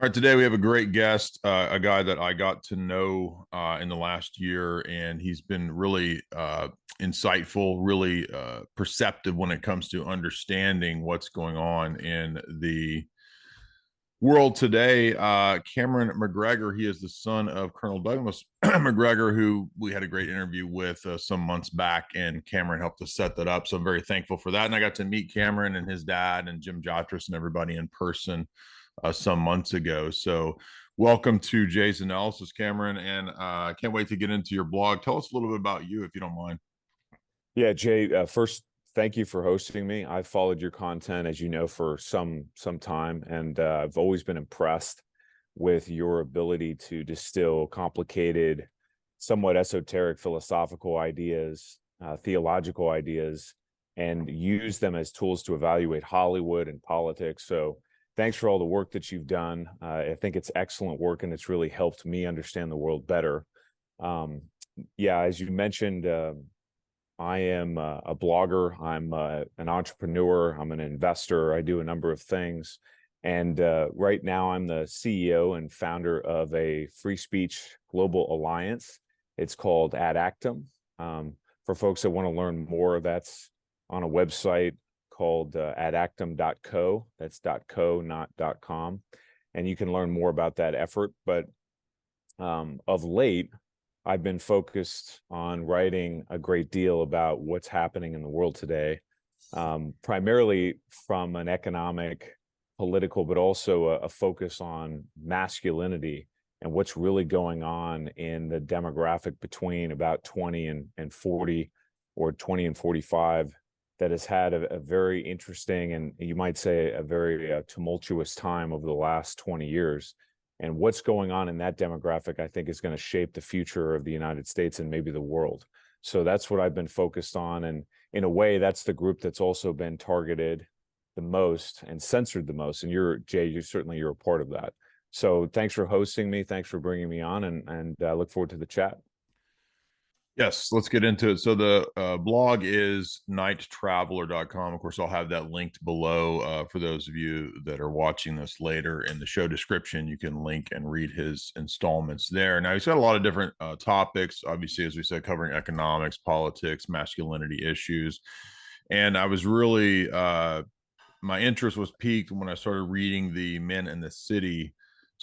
All right, today we have a great guest, a guy that I got to know in the last year, and he's been really insightful, really perceptive when it comes to understanding what's going on in the world today. Cameron MacGregor, he is the son of Colonel Douglas MacGregor, who we had a great interview with some months back, and Cameron helped us set that up. So I'm very thankful for that. And I got to meet Cameron and his dad and Jim Jotras and everybody in person some months ago. So welcome to Jay's Analysis, Cameron, and I can't wait to get into your blog. Tell us a little bit about you, if you don't mind. Yeah, Jay, first, thank you for hosting me. I've followed your content, as you know, for some time, and I've always been impressed with your ability to distill complicated, somewhat esoteric philosophical ideas, theological ideas, and use them as tools to evaluate Hollywood and politics. So thanks for all the work that you've done. I think it's excellent work, and it's really helped me understand the world better. Um, yeah, as you mentioned, I am a blogger. I'm an entrepreneur. I'm an investor. I do a number of things. And right now, I'm the CEO and founder of a free speech global alliance. It's called Ad Actum. For folks that want to learn more, that's on a website called adactum.co. That's .co, not .com. And you can learn more about that effort. But of late, I've been focused on writing a great deal about what's happening in the world today, primarily from an economic, political, but also a focus on masculinity and what's really going on in the demographic between about 20 and 40 or 20 and 45 that has had a very interesting and you might say a very tumultuous time over the last 20 years. And what's going on in that demographic, I think, is going to shape the future of the United States and maybe the world. So that's what I've been focused on. And in a way, that's the group that's also been targeted the most and censored the most. And Jay, you're a part of that. So thanks for hosting me. Thanks for bringing me on. And I look forward to the chat. Yes, let's get into it. So the blog is nighttraveler.com. Of course, I'll have that linked below for those of you that are watching this later in the show description. You can link and read his installments there. Now, he's got a lot of different topics, obviously, as we said, covering economics, politics, masculinity issues. And I was really, my interest was piqued when I started reading the Men in the City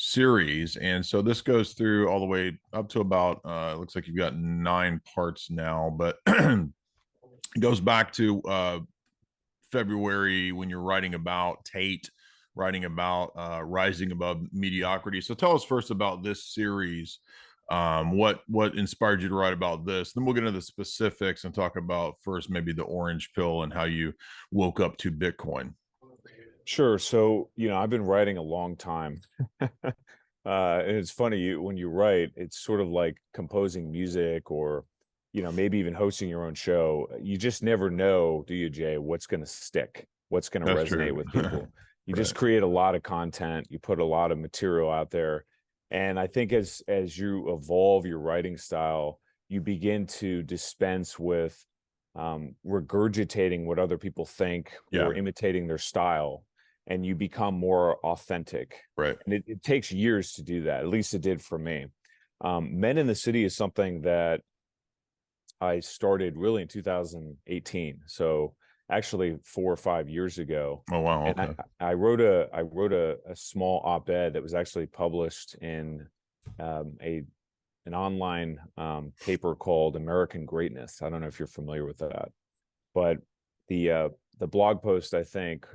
series. And so this goes through all the way up to about it looks like you've got 9 parts now, but it goes back to February when you're writing about Tate, writing about rising above mediocrity. So tell us first about this series. What inspired you to write about this? Then we'll get into the specifics and talk about first maybe the orange pill and how you woke up to Bitcoin. Sure. So, I've been writing a long time. And it's funny, when you write, it's sort of like composing music or, maybe even hosting your own show. You just never know, do you, Jay, what's going to stick, what's going to That's resonate true. with people. You Right. just create a lot of content, you put a lot of material out there. And I think as you evolve your writing style, you begin to dispense with regurgitating what other people think Yeah. or imitating their style, and you become more authentic. Right. And it takes years to do that. At least it did for me. Men in the City is something that I started really in 2018. So actually 4 or 5 years ago. Oh wow. And Okay. I wrote a small op-ed that was actually published in a an online paper called American Greatness. I don't know if you're familiar with that, but the blog post, I think,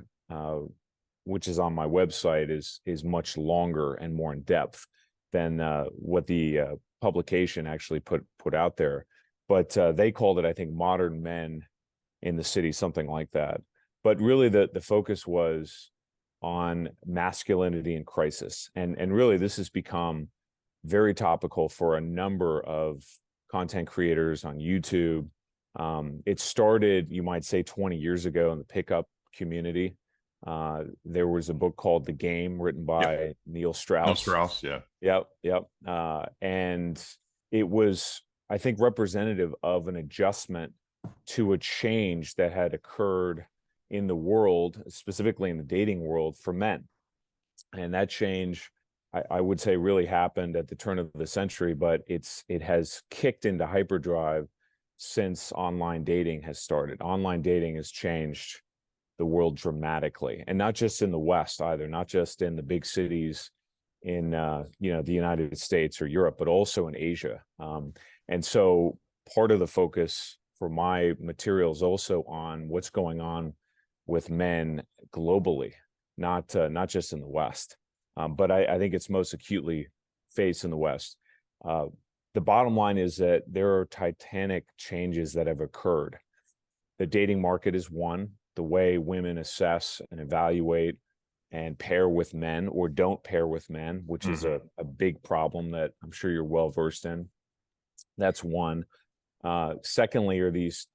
which is on my website, is much longer and more in depth than what the publication actually put out there. But they called it, I think, Modern Men in the City, something like that. But really, the focus was on masculinity in crisis, and really, this has become very topical for a number of content creators on YouTube. It started, you might say, 20 years ago in the pickup community. There was a book called The Game written Yep. by Neil No Strauss. Strauss. Yeah. Yep. And it was, I think, representative of an adjustment to a change that had occurred in the world, specifically in the dating world for men. And that change I would say really happened at the turn of the century, but it has kicked into hyperdrive since online dating has started. Online dating has changed the world dramatically, and not just in the West either, not just in the big cities in the United States or Europe, but also in Asia. And so part of the focus for my materials also on what's going on with men globally, not just in the West, but I think it's most acutely faced in the West. Uh, the bottom line is that there are titanic changes that have occurred. The dating market is one. The way women assess and evaluate and pair with men or don't pair with men, which is a big problem that I'm sure you're well versed in. That's one. Secondly, are these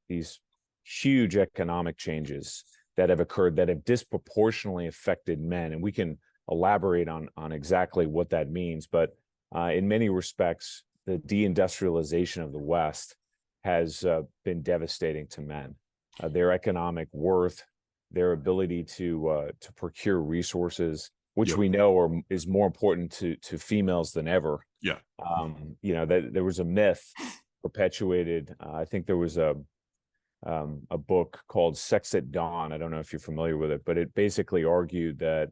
huge economic changes that have occurred that have disproportionately affected men, and we can elaborate on exactly what that means. But in many respects, the deindustrialization of the West has been devastating to men. Their economic worth, their ability to procure resources, which Yep. we know is more important to females than ever. Yeah. That there was a myth perpetuated. I think there was a book called Sex at Dawn. I don't know if you're familiar with it, but it basically argued that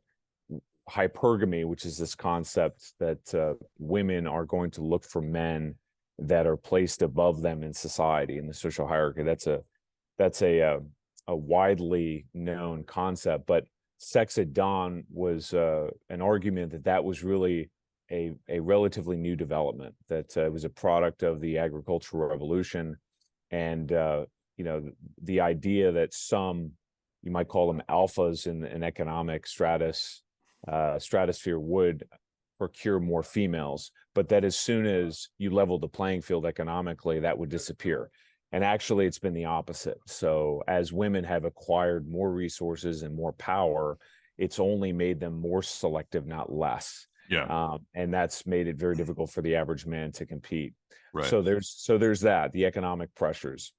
hypergamy, which is this concept that women are going to look for men that are placed above them in society, in the social hierarchy. That's a widely known concept, but Sex at Dawn was an argument that was really a relatively new development, that it was a product of the agricultural revolution, and the idea that some, you might call them alphas in an economic stratosphere, would procure more females, but that as soon as you level the playing field economically, that would disappear. And actually, it's been the opposite. So as women have acquired more resources and more power, it's only made them more selective, not less. Yeah. And that's made it very difficult for the average man to compete. Right. So there's that, the economic pressures.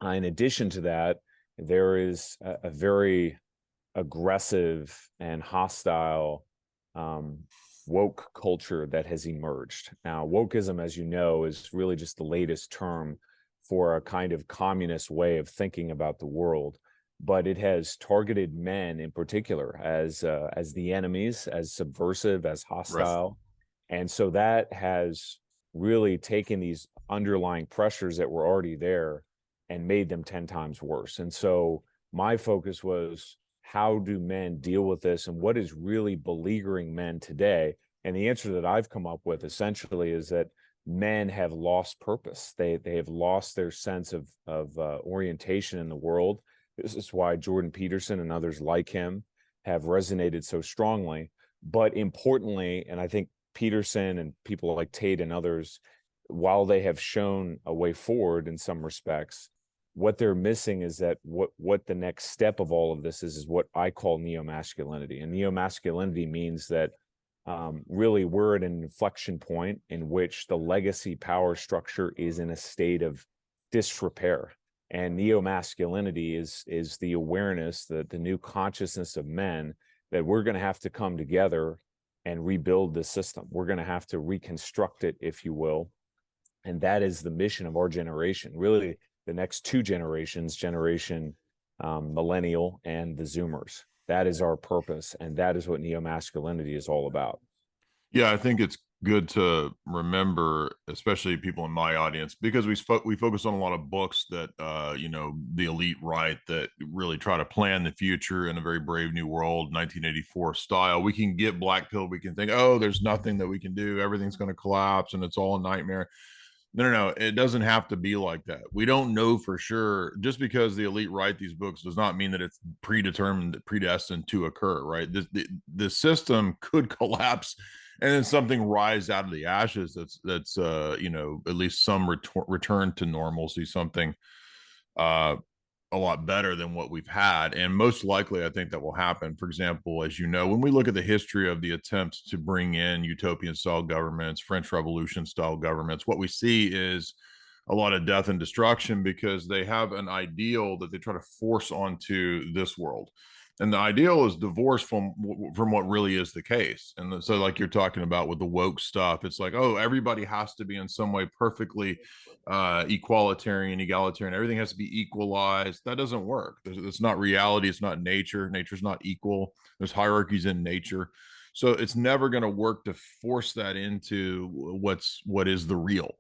In addition to that, there is a very aggressive and hostile woke culture that has emerged. Now, wokeism, as you know, is really just the latest term for a kind of communist way of thinking about the world, but it has targeted men in particular as the enemies, as subversive, as hostile. Right. And so that has really taken these underlying pressures that were already there and made them 10 times worse. And so my focus was, how do men deal with this, and what is really beleaguering men today? And the answer that I've come up with essentially is that men have lost purpose. They have lost their sense of orientation in the world. This is why Jordan Peterson and others like him have resonated so strongly. But importantly, and I think Peterson and people like Tate and others, while they have shown a way forward in some respects, what they're missing is that what the next step of all of this is what I call neo-masculinity. And neo-masculinity means that really we're at an inflection point in which the legacy power structure is in a state of disrepair. And neo-masculinity is the awareness, that the new consciousness of men, that we're going to have to come together and rebuild the system. We're going to have to reconstruct it, if you will. And that is the mission of our generation, really the next two generations, generation millennial and the Zoomers. That is our purpose, and that is what neo-masculinity is all about. Yeah, I think it's good to remember, especially people in my audience, because we focus on a lot of books that the elite right, that really try to plan the future in a very brave new world, 1984 style. We can get black pill. We can think, oh, there's nothing that we can do. Everything's going to collapse and it's all a nightmare. No. It doesn't have to be like that. We don't know for sure. Just because the elite write these books does not mean that it's predetermined, predestined to occur, right? The system could collapse and then something rise out of the ashes that's at least some return to normalcy, something a lot better than what we've had. And most likely, I think that will happen. For example, as you know, when we look at the history of the attempts to bring in utopian style governments, French Revolution style governments, what we see is a lot of death and destruction, because they have an ideal that they try to force onto this world. And the ideal is divorce from what really is the case. And so, like you're talking about with the woke stuff, it's like, oh, everybody has to be in some way perfectly equalitarian, egalitarian. Everything has to be equalized. That doesn't work. It's not reality. It's not nature. Nature's not equal. There's hierarchies in nature. So it's never going to work to force that into what is the real.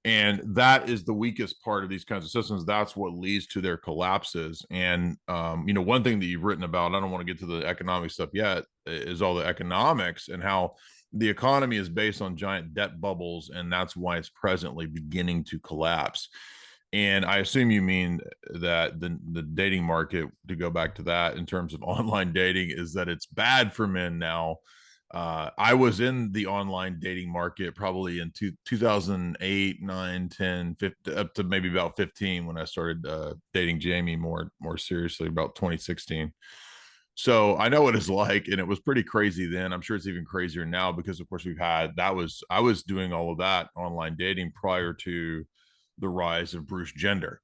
And that is the weakest part of these kinds of systems. That's what leads to their collapses. And one thing that you've written about, I don't want to get to the economic stuff yet, is all the economics and how the economy is based on giant debt bubbles, and that's why it's presently beginning to collapse. And I assume you mean that the dating market, to go back to that in terms of online dating, is that it's bad for men now. I was in the online dating market probably in 2008, 9, 10, 15, up to maybe about 15 when I started dating Jamie more seriously, about 2016. So I know what it's like, and it was pretty crazy then. I'm sure it's even crazier now because, of course, I was doing all of that online dating prior to the rise of Bruce Gender.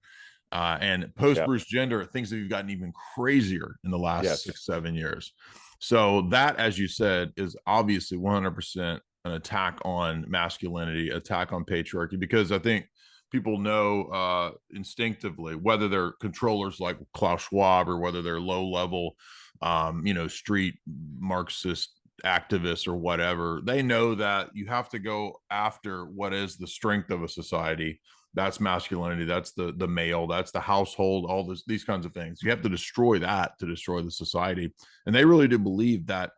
And post Yeah. Bruce Gender, things have gotten even crazier in the last Yes. 6, 7 years. So that, as you said, is obviously 100% an attack on masculinity, attack on patriarchy, because I think people know instinctively, whether they're controllers like Klaus Schwab or whether they're low level, street Marxist activists or whatever, they know that you have to go after what is the strength of a society. That's masculinity, that's the male, that's the household, all these kinds of things. You have to destroy that to destroy the society. And they really do believe that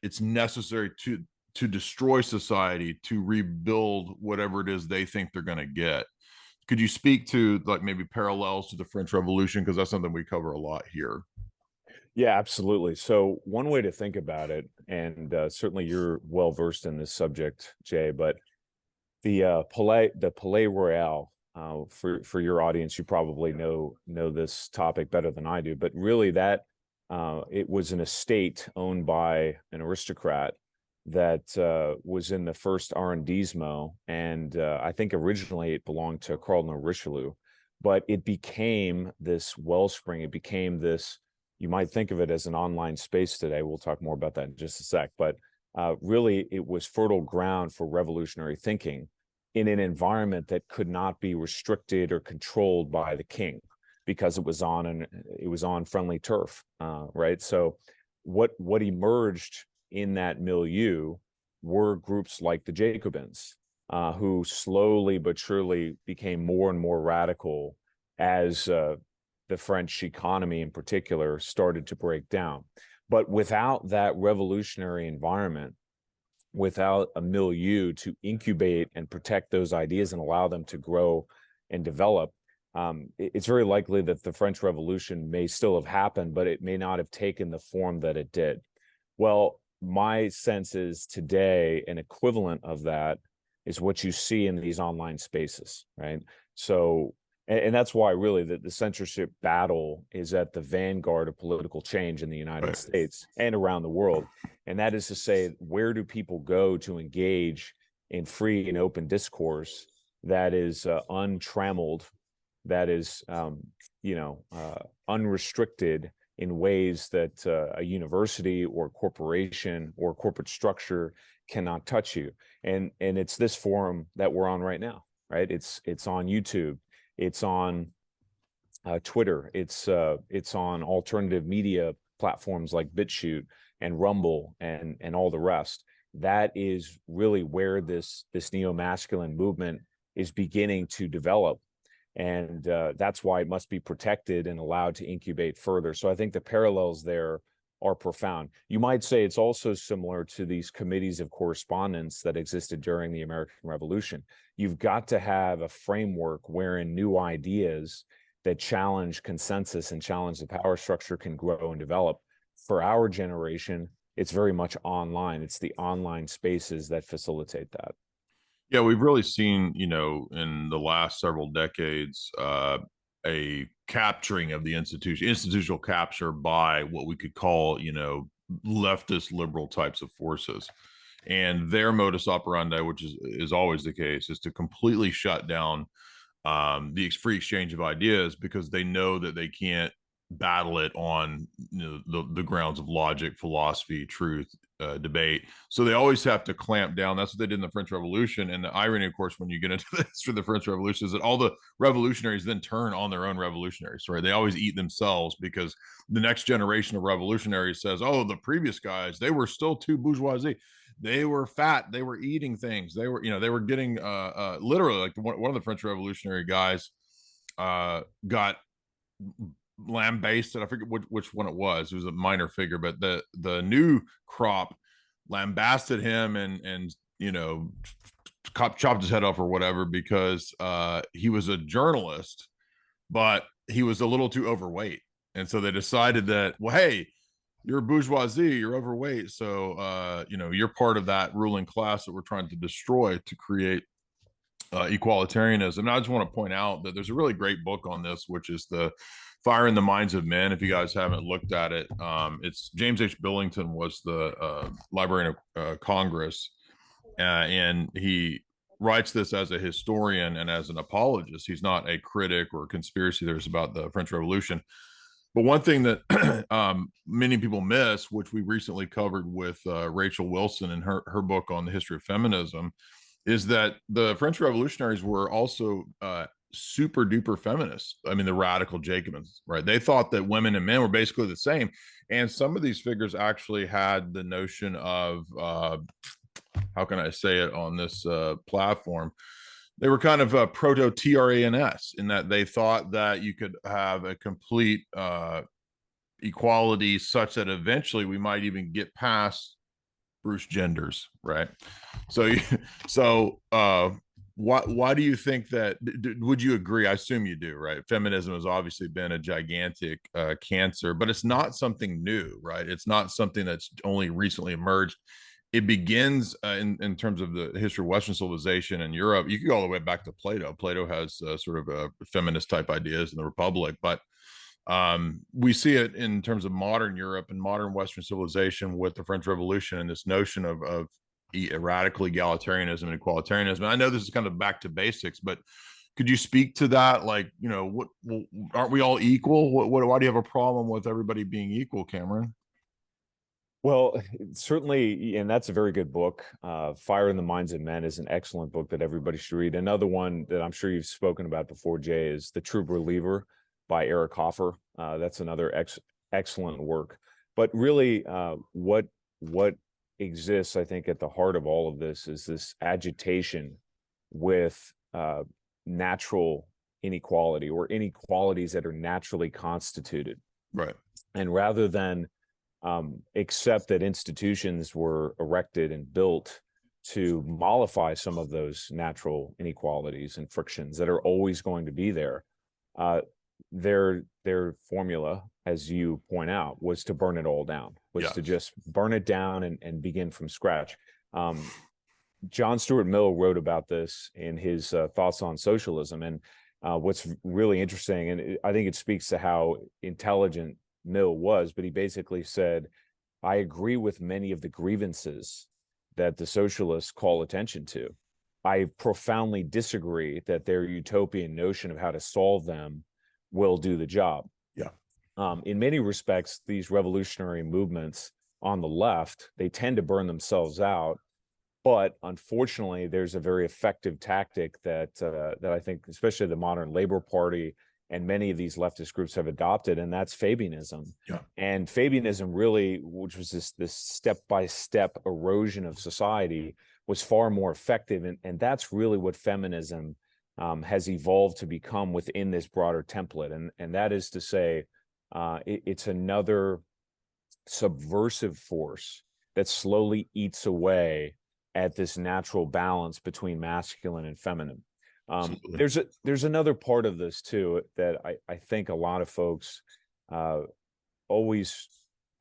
it's necessary to destroy society to rebuild whatever it is they think they're going to get. Could you speak to like maybe parallels to the French Revolution, because that's something we cover a lot here? Yeah, absolutely. So one way to think about it, and certainly you're well versed in this subject, Jay, but the Palais Royal, for your audience, you probably know this topic better than I do, but really that it was an estate owned by an aristocrat that was in the first arrondissement, and I think originally it belonged to Cardinal Richelieu, but it became this wellspring. It became this. You might think of it as an online space today. We'll talk more about that in just a sec, but really, it was fertile ground for revolutionary thinking in an environment that could not be restricted or controlled by the king because it was on friendly turf, right? So, what emerged in that milieu were groups like the Jacobins, who slowly but surely became more and more radical as the French economy, in particular, started to break down. But without that revolutionary environment, without a milieu to incubate and protect those ideas and allow them to grow and develop, it's very likely that the French Revolution may still have happened, but it may not have taken the form that it did. Well, my sense is today an equivalent of that is what you see in these online spaces, right? So, and that's why really the censorship battle is at the vanguard of political change in the United Right. States and around the world. And that is to say, where do people go to engage in free and open discourse that is untrammeled, that is, unrestricted in ways that a university or corporation or corporate structure cannot touch you. And it's this forum that we're on right now, right? It's on YouTube, it's on Twitter, it's on alternative media platforms like BitChute and Rumble and all the rest. That is really where this neo-masculine movement is beginning to develop. And that's why it must be protected and allowed to incubate further. So I think the parallels there are profound. You might say it's also similar to these committees of correspondence that existed during the American Revolution. You've got to have a framework wherein new ideas that challenge consensus and challenge the power structure can grow and develop. For our generation, it's very much online. It's the online spaces that facilitate that. Yeah, we've really seen, in the last several decades, a capturing of the institutional capture by what we could call, leftist liberal types of forces. And their modus operandi, which is always the case, is to completely shut down the free exchange of ideas, because they know that they can't battle it on, the grounds of logic, philosophy, truth, debate. So they always have to clamp down. That's what they did in the French Revolution. And the irony, of course, when you get into this for the French Revolution, is that all the revolutionaries then turn on their own revolutionaries, right? They always eat themselves because the next generation of revolutionaries says, "Oh, the previous guys, they were still too bourgeoisie. They were fat. They were eating things. They were, they were getting literally like one of the French revolutionary guys got lambasted. I forget which one it was. It was a minor figure, but the new crop lambasted him and chopped his head off or whatever because he was a journalist, but he was a little too overweight, and so they decided that, well, hey, you're bourgeoisie, you're overweight, so you're part of that ruling class that we're trying to destroy to create equalitarianism. And I just want to point out that there's a really great book on this, which is the Fire in the Minds of Men. If you guys haven't looked at it, it's James H. Billington was the Librarian of Congress, and he writes this as a historian and as an apologist. He's not a critic or a conspiracy theorist about the French Revolution. But one thing that many people miss, which we recently covered with Rachel Wilson in her book on the history of feminism, is that the French revolutionaries were also super duper feminists. I mean, the radical Jacobins, right? They thought that women and men were basically the same. And some of these figures actually had the notion of, how can I say it on this platform? They were kind of proto TRANS in that they thought that you could have a complete equality such that eventually we might even get past Bruce genders, right? So, why do you think that? Would you agree? I assume you do, right? Feminism has obviously been a gigantic cancer, but it's not something new, right? It's not something that's only recently emerged. It begins in terms of the history of Western civilization in Europe. You could go all the way back to Plato. Plato has sort of feminist type ideas in the Republic, but we see it in terms of modern Europe and modern Western civilization with the French Revolution and this notion of radical egalitarianism and equalitarianism. And I know this is kind of back to basics, but could you speak to that? Like, aren't we all equal? Why do you have a problem with everybody being equal, Cameron? Well, certainly, and that's a very good book. Fire in the Minds of Men is an excellent book that everybody should read. Another one that I'm sure you've spoken about before, Jay, is The True Believer by Eric Hoffer. That's another excellent work. But really, what exists, I think, at the heart of all of this is this agitation with natural inequality or inequalities that are naturally constituted. Right. And rather than accept that institutions were erected and built to mollify some of those natural inequalities and frictions that are always going to be there. Their formula, as you point out, was to burn it all down, was to just burn it down and begin from scratch. John Stuart Mill wrote about this in his thoughts on socialism. And what's really interesting, and I think it speaks to how intelligent Mill was, but he basically said, I agree with many of the grievances that the socialists call attention to. I profoundly disagree that their utopian notion of how to solve them will do the job. Yeah. In many respects, these revolutionary movements on the left, they tend to burn themselves out. But unfortunately, there's a very effective tactic that I think, especially the modern Labor Party and many of these leftist groups have adopted, and that's Fabianism. Yeah. And Fabianism really, which was this step-by-step erosion of society, was far more effective. And that's really what feminism has evolved to become within this broader template. And that is to say, it's another subversive force that slowly eats away at this natural balance between masculine and feminine. There's another part of this too that I think a lot of folks always,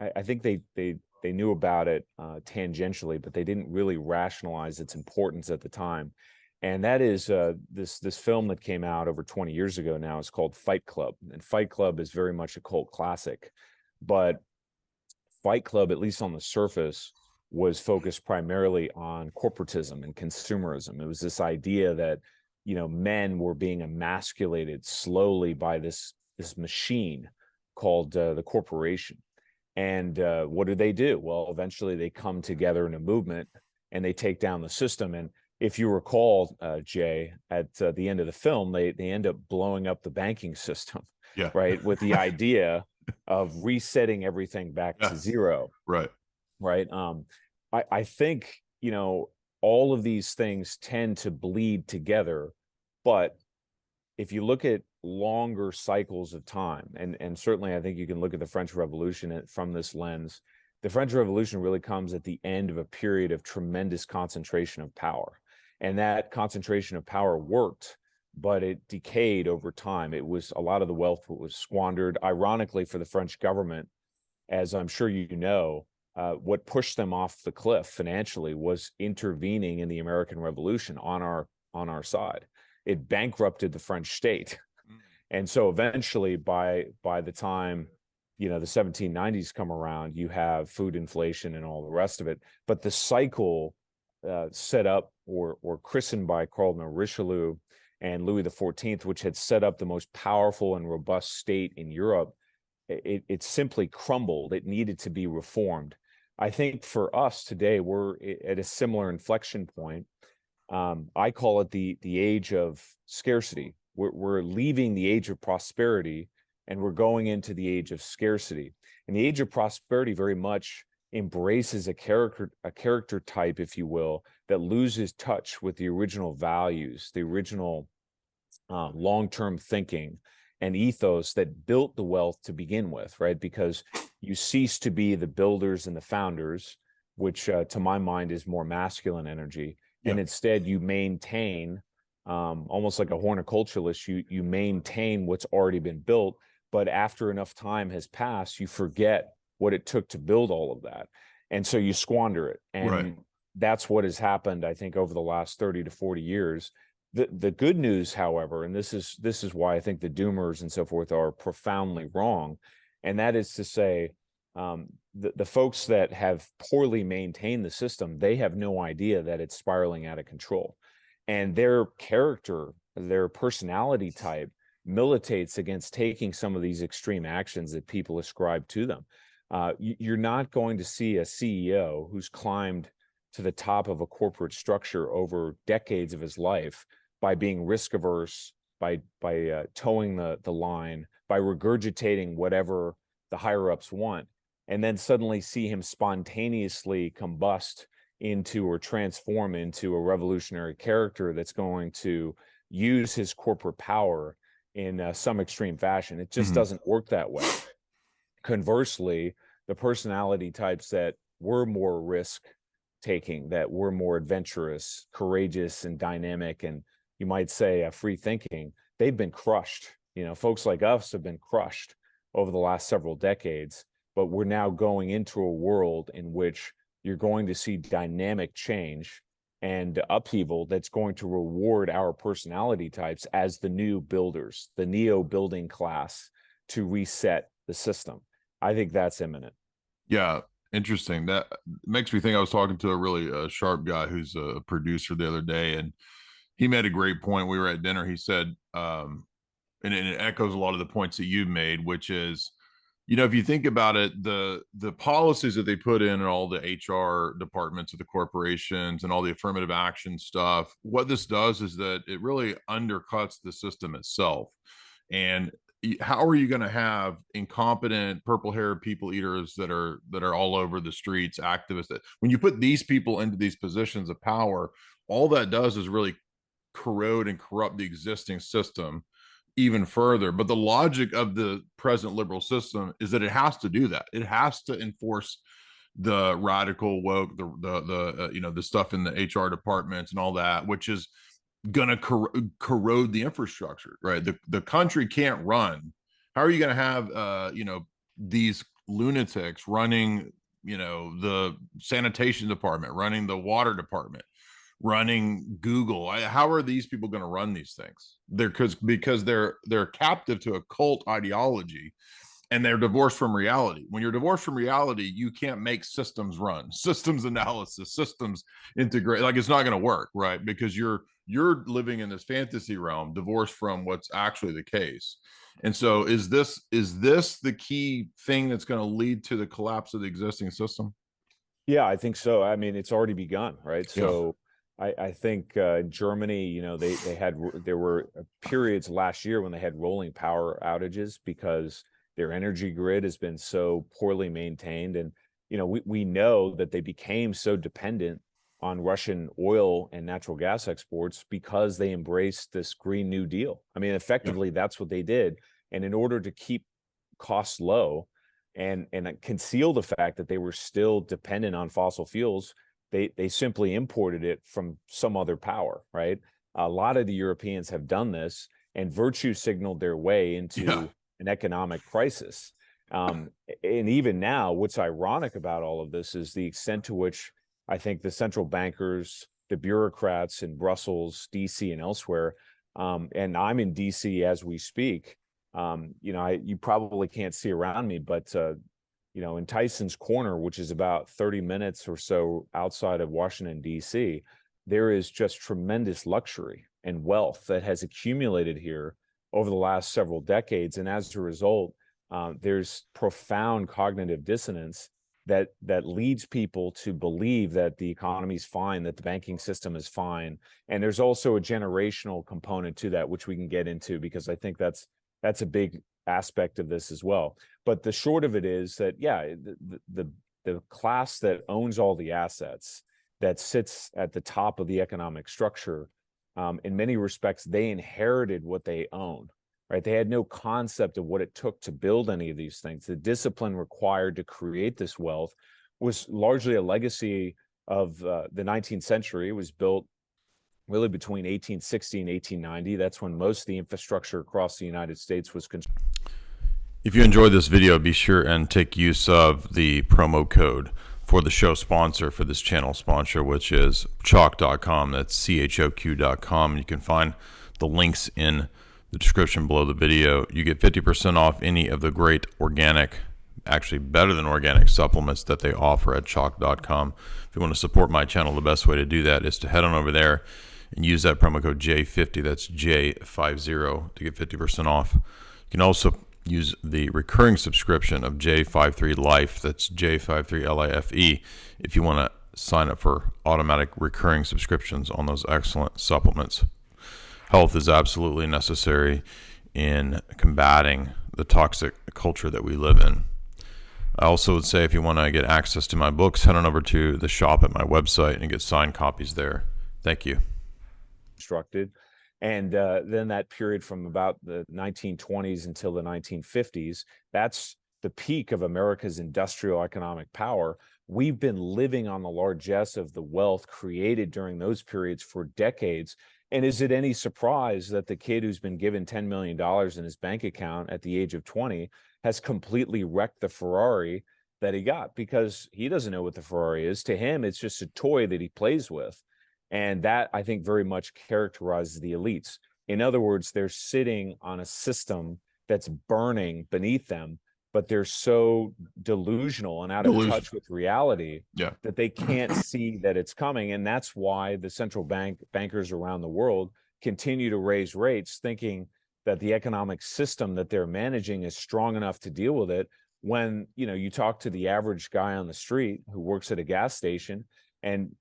I think they knew about it tangentially, but they didn't really rationalize its importance at the time. And that is this film that came out over 20 years ago now. It's called Fight Club, and Fight Club is very much a cult classic. But Fight Club, at least on the surface, was focused primarily on corporatism and consumerism. It was this idea that men were being emasculated slowly by this machine called the corporation. And what do? Well, eventually they come together in a movement and they take down the system. And if you recall, Jay, at the end of the film, they end up blowing up the banking system, Yeah. right? With the idea of resetting everything back to Yes. zero, Right. right? I think, all of these things tend to bleed together, but if you look at longer cycles of time, and certainly I think you can look at the French Revolution from this lens. The French Revolution really comes at the end of a period of tremendous concentration of power. And that concentration of power worked, but it decayed over time. It was a lot of the wealth was squandered. Ironically, for the French government, as I'm sure you know, what pushed them off the cliff financially was intervening in the American Revolution on our side. It bankrupted the French state. And so eventually by the time the 1790s come around, you have food inflation and all the rest of it. But the cycle set up or christened by Cardinal Richelieu and Louis XIV, which had set up the most powerful and robust state in Europe, it simply crumbled. It needed to be reformed. I think for us today, we're at a similar inflection point. I call it the age of scarcity. We're leaving the age of prosperity and we're going into the age of scarcity. And the age of prosperity very much embraces a character type, if you will, that loses touch with the original values, the original long-term thinking and ethos that built the wealth to begin with, right? Because you cease to be the builders and the founders, which to my mind is more masculine energy. Yeah. And instead you maintain, almost like a horticulturalist, you maintain what's already been built, but after enough time has passed, you forget what it took to build all of that. And so you squander it. And Right. that's what has happened, I think, over the last 30 to 40 years. The good news, however, and this is why I think the doomers and so forth are profoundly wrong, and that is to say, the folks that have poorly maintained the system, they have no idea that it's spiraling out of control. And their character, their personality type militates against taking some of these extreme actions that people ascribe to them. You're not going to see a CEO who's climbed to the top of a corporate structure over decades of his life by being risk averse, by towing the line, by regurgitating whatever the higher ups want, and then suddenly see him spontaneously combust into or transform into a revolutionary character that's going to use his corporate power in some extreme fashion. It just doesn't work that way. Conversely, the personality types that were more risk taking, that were more adventurous, courageous, and dynamic, and you might say free thinking, they've been crushed. Folks like us have been crushed over the last several decades, but we're now going into a world in which you're going to see dynamic change and upheaval that's going to reward our personality types as the new builders, the neo building class, to reset the system. I think that's imminent. Yeah. Interesting. That makes me think. I was talking to a really sharp guy who's a producer the other day, and he made a great point. We were at dinner. He said, and it echoes a lot of the points that you've made, which is, if you think about it, the policies that they put in all the HR departments of the corporations and all the affirmative action stuff, what this does is that it really undercuts the system itself. And how are you going to have incompetent purple-haired people eaters that are all over the streets, activists, that when you put these people into these positions of power, all that does is really corrode and corrupt the existing system even further. But the logic of the present liberal system is that it has to do that. It has to enforce the radical woke, the stuff in the HR departments and all that, which is going to corrode the infrastructure, right? The country can't run. How are you going to have these lunatics running the sanitation department, running the water department, running Google? How are these people going to run these things? Because they're captive to a cult ideology, and they're divorced from reality. When you're divorced from reality, you can't make systems run, systems analysis, systems integrate. Like, it's not going to work, right? Because you're living in this fantasy realm, divorced from what's actually the case. And so is this the key thing that's going to lead to the collapse of the existing system? Yeah, I think so. I mean, it's already begun, right? Yeah. So I think Germany, there were periods last year when they had rolling power outages because their energy grid has been so poorly maintained. And, we know that they became so dependent on Russian oil and natural gas exports because they embraced this Green New Deal. I mean, Yeah. effectively, that's what they did. And in order to keep costs low, and conceal the fact that they were still dependent on fossil fuels, they simply imported it from some other power, right? A lot of the Europeans have done this and virtue signaled their way Yeah. into an economic crisis. And even now, what's ironic about all of this is the extent to which I think the central bankers, the bureaucrats in Brussels, DC, and elsewhere, and I'm in DC as we speak. You probably can't see around me, but in Tyson's Corner, which is about 30 minutes or so outside of Washington, D.C., there is just tremendous luxury and wealth that has accumulated here over the last several decades. And as a result, there's profound cognitive dissonance that leads people to believe that the economy is fine, that the banking system is fine. And there's also a generational component to that, which we can get into, because I think that's a big aspect of this as well. But the short of it is that, yeah, the class that owns all the assets, that sits at the top of the economic structure, in many respects, they inherited what they own, right? They had no concept of what it took to build any of these things. The discipline required to create this wealth was largely a legacy of the 19th century. It was built really between 1860 and 1890. That's when most of the infrastructure across the United States was constructed. If you enjoyed this video, be sure and take use of the promo code for the show sponsor, for this channel sponsor, which is chalk.com. That's CHOQ.com. You can find the links in the description below the video. You get 50% off any of the great organic, actually better than organic supplements that they offer at chalk.com. If you want to support my channel, the best way to do that is to head on over there and use that promo code J50. That's J50 to get 50% off. You can also use the recurring subscription of J53 Life. That's J53LIFE if you want to sign up for automatic recurring subscriptions on those excellent supplements. Health is absolutely necessary in combating the toxic culture that we live in. I also would say if you want to get access to my books, head on over to the shop at my website and get signed copies there. Thank you. And then that period from about the 1920s until the 1950s, that's the peak of America's industrial economic power. We've been living on the largesse of the wealth created during those periods for decades. And is it any surprise that the kid who's been given $10 million in his bank account at the age of 20 has completely wrecked the Ferrari that he got? Because he doesn't know what the Ferrari is. To him, it's just a toy that he plays with. And that, I think, very much characterizes the elites. In other words, they're sitting on a system that's burning beneath them, but they're so delusional and out of touch with reality that they can't see that it's coming. And that's why the central bankers around the world continue to raise rates, thinking that the economic system that they're managing is strong enough to deal with it. When, you talk to the average guy on the street who works at a gas station, and,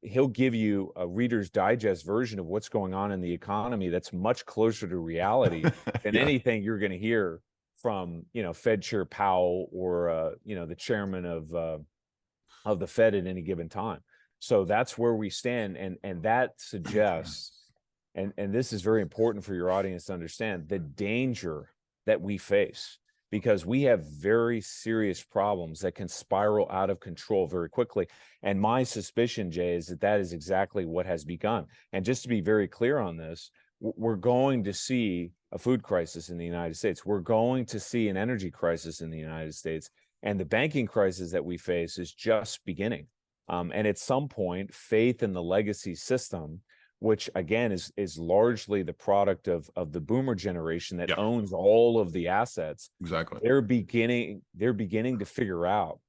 he'll give you a Reader's Digest version of what's going on in the economy that's much closer to reality than anything you're going to hear from, Fed Chair Powell or, the chairman of the Fed at any given time. So that's where we stand. And that suggests, and this is very important for your audience to understand, the danger that we face, because we have very serious problems that can spiral out of control very quickly. And my suspicion, Jay, is that is exactly what has begun. And just to be very clear on this, we're going to see a food crisis in the United States. We're going to see an energy crisis in the United States. And the banking crisis that we face is just beginning. And at some point, faith in the legacy system, which again is largely the product of the boomer generation that owns all of the assets. Exactly. They're beginning to figure out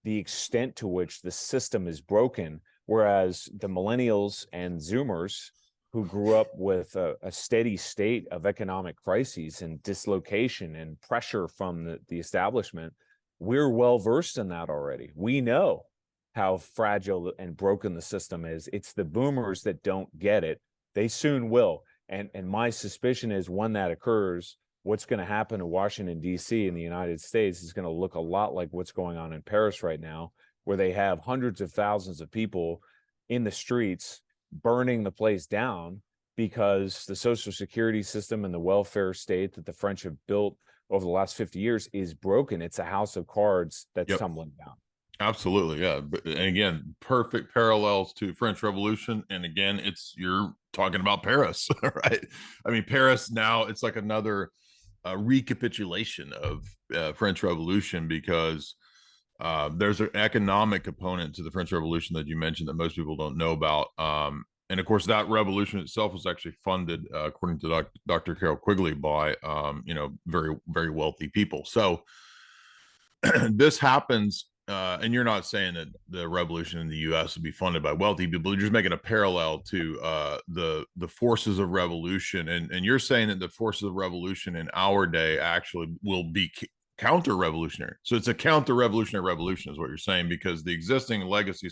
the extent to which the system is broken, whereas the millennials and Zoomers who grew up with a steady state of economic crises and dislocation and pressure from the establishment, we're well versed in that already. We know how fragile and broken the system is. It's the boomers that don't get it. They soon will. And my suspicion is when that occurs, what's going to happen in Washington, D.C. in the United States is going to look a lot like what's going on in Paris right now, where they have hundreds of thousands of people in the streets burning the place down because the social security system and the welfare state that the French have built over the last 50 years is broken. It's a house of cards that's Yep. tumbling down. Absolutely, yeah. And again, perfect parallels to French Revolution. And again, you're talking about Paris, right? I mean, Paris now it's like another recapitulation of French Revolution because there's an economic component to the French Revolution that you mentioned that most people don't know about. And of course, that revolution itself was actually funded, according to Dr. Carol Quigley, by very very wealthy people. So this happens, and you're not saying that the revolution in the U.S. would be funded by wealthy people. You're just making a parallel to the forces of revolution, and you're saying that the forces of revolution in our day actually will be counter-revolutionary. So it's a counter-revolutionary revolution, is what you're saying, because the existing legacy